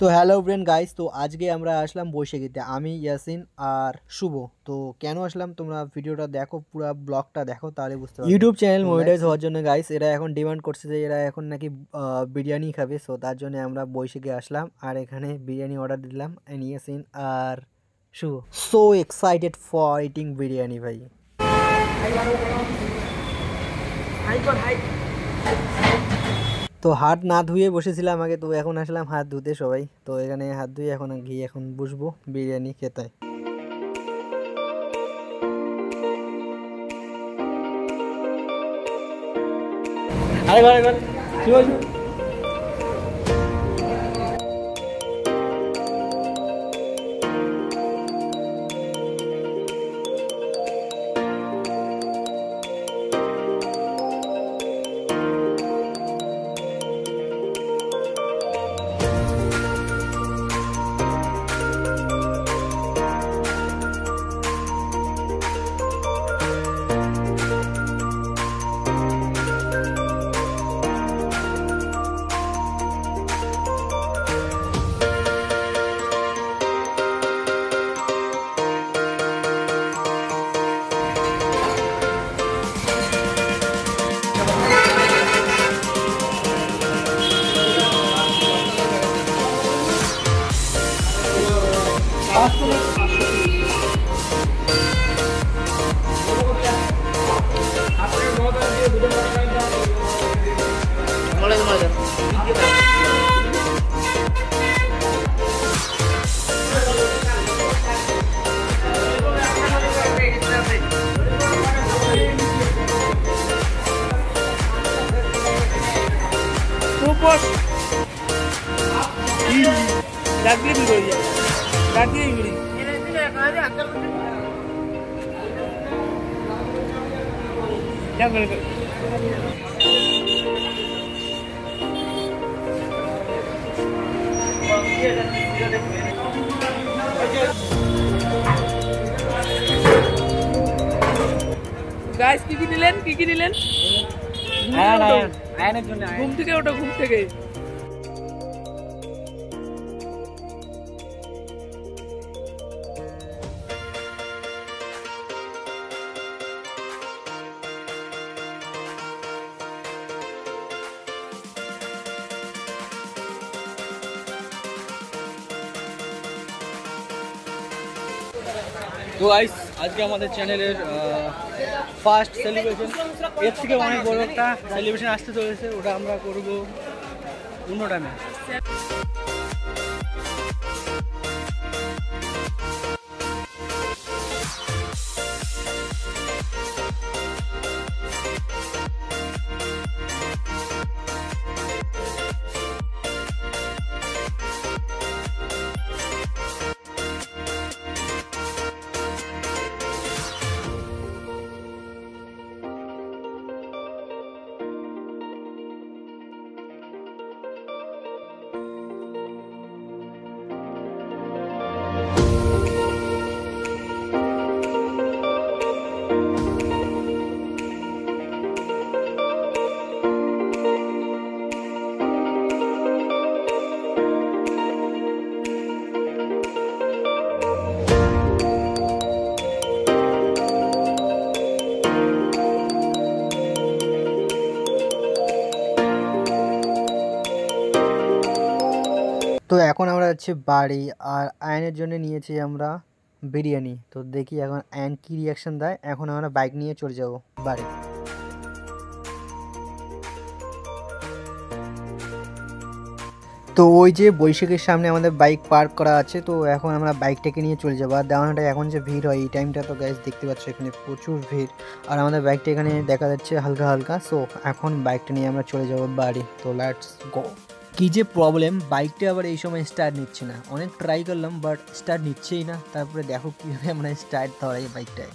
তো hello friend guys, তো আজকে আমরা আসলাম বৈশাখীতে। আমি ইয়াসিন আর শুভ। তো কেন আসলাম তোমরা ভিডিওটা দেখো, পুরো ব্লগটা দেখো, তাহলে বুঝতে পারবে। ইউটিউব চ্যানেল মনিটাইজ হওয়ার জন্য গাইস এরা এখন ডিমান্ড করছে যে এরা এখন নাকি বিরিয়ানি খাবে। সো তার জন্য আমরা বৈশাখী আসলাম আর এখানে বিরিয়ানি অর্ডার দিলাম। এন্ড ইয়াসিন আর Shubho so excited for eating biryani ভাই। তো হাত না ধুয়ে বসেছিলাম আগে, তো এখন আসলাম হাত ধুতে সবাই। তো এখানে হাত ধুয়ে এখন গিয়ে এখন বসবো বিরিয়ানি খেতে। আরেকবার আরেকবার কি বলছো? গাইস কি নিলেন আয়নের জন্য ঘুম থেকে ওঠো ঘুম থেকে। তো গাইস আজকে আমাদের চ্যানেলের ফার্স্ট সেলিব্রেশন, এর থেকে অনেক বড় একটা সেলিব্রেশন আসতে চলেছে, ওটা আমরা করব অন্য টাইমে। তো এখন আমরা যাচ্ছি বাড়ি, আর আয়নের জন্য নিয়েছি আমরা বিরিয়ানি। তো দেখি এখন আয়ন কী রিয়াকশান দেয়। এখন আমরা বাইক নিয়ে চলে যাব বাড়ি। তো ওই যে বৈশাখীর সামনে আমাদের বাইক পার্ক করা আছে, তো এখন আমরা বাইকটাকে নিয়ে চলে যাবো। আর দেওয়ানটায় এখন যে ভিড় হয় এই টাইমটা, তো গ্যাস দেখতে পাচ্ছ এখানে প্রচুর ভিড়, আর আমাদের বাইকটা এখানে দেখা যাচ্ছে হালকা হালকা। সো এখন বাইকটা নিয়ে আমরা চলে যাব বাড়ি। তো লেটস গো। কী যে প্রবলেম, বাইকটা আবার এই সময় স্টার্ট নিচ্ছে না। অনেক ট্রাই করলাম বাট স্টার্ট নিচ্ছেই না। তারপরে দেখো কীভাবে আমরা স্টার্ট ধরাই বাইকটায়।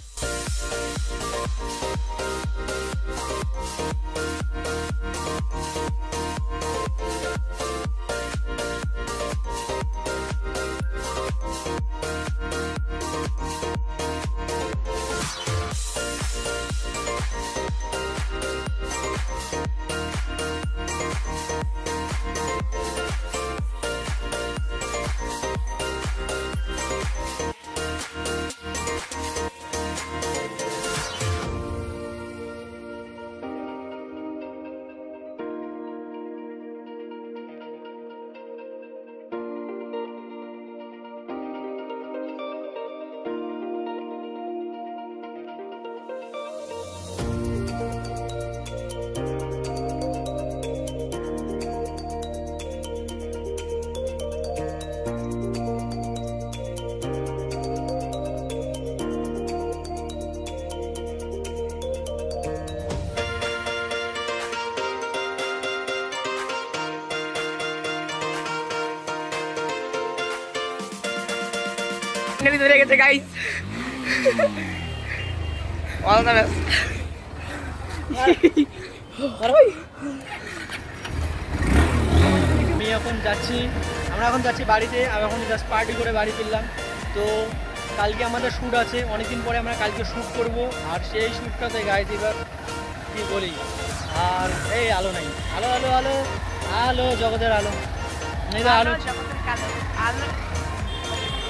ফাইনালি ধরে গেছে গাইস। All the best. আমি এখন যাচ্ছি, আমরা এখন যাচ্ছি বাড়িতে। আমি এখন জাস্ট পার্টি করে বাড়ি ফিরলাম। তো কালকে আমাদের শ্যুট আছে, অনেকদিন পরে আমরা কালকে শ্যুট করব। আর সেই শ্যুটটাতে গাইজ এবার কী বলি, আর এই আলো নাই, আলো আলো আলো আলো জগতের আলো নেই, আলো আলো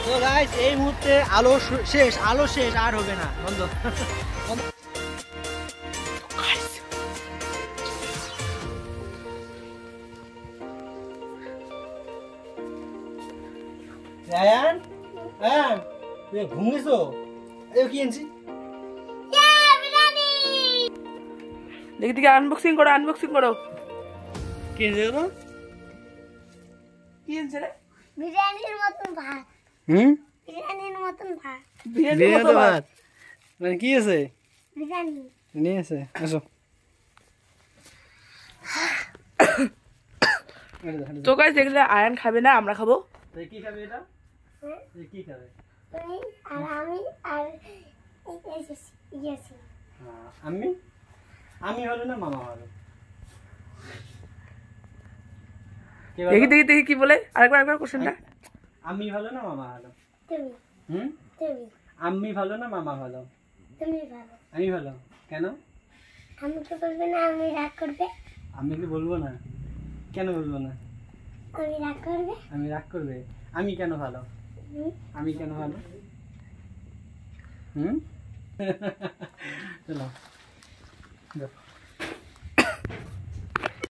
তো গাইজ এই মুহূর্তে আলো শেষ, আলো শেষ, আর হবে না, বন্ধ। রায়ান, রায়ান, তুই ঘুমিয়েছো? এই কি এনেছি? দেখি দেখি আনবক্সিং করো, আনবক্সিং করো। কি এনেছে তো? কি এনেছে রে? বিরিয়ানির মতন ভাত, হুম, বিরিয়ানির মতন ভাত, বিরিয়ানির মতো ভাত। মানে কি আছে? বিরিয়ানি। নিয়ে আছে, আসো। তো গাইস দেখলে আয়ান খাবে না, আমরা খাবো। কি খাবে এটা? কি খাবে? তুমি আর আমি আর ইয়েছি। আমি, আমি হলো না মামা হলো? দেখি দেখি দেখি কি বলে, আরেকবার আরেকবার কোশ্চেনটা। আমি ভালো না মামা ভালো? তুমি হুম, তুমি আমি ভালো না মামা ভালো? তুমি ভালো। আমি ভালো কেন? আমি তো বলবে না, আমি রাগ করবে। আমি কি বলবো না? কেন বলবো না? আমি রাগ করবে। আমি রাগ করবে? আমি কেন ভালো? আমি কেন ভালো? হুম, চলো।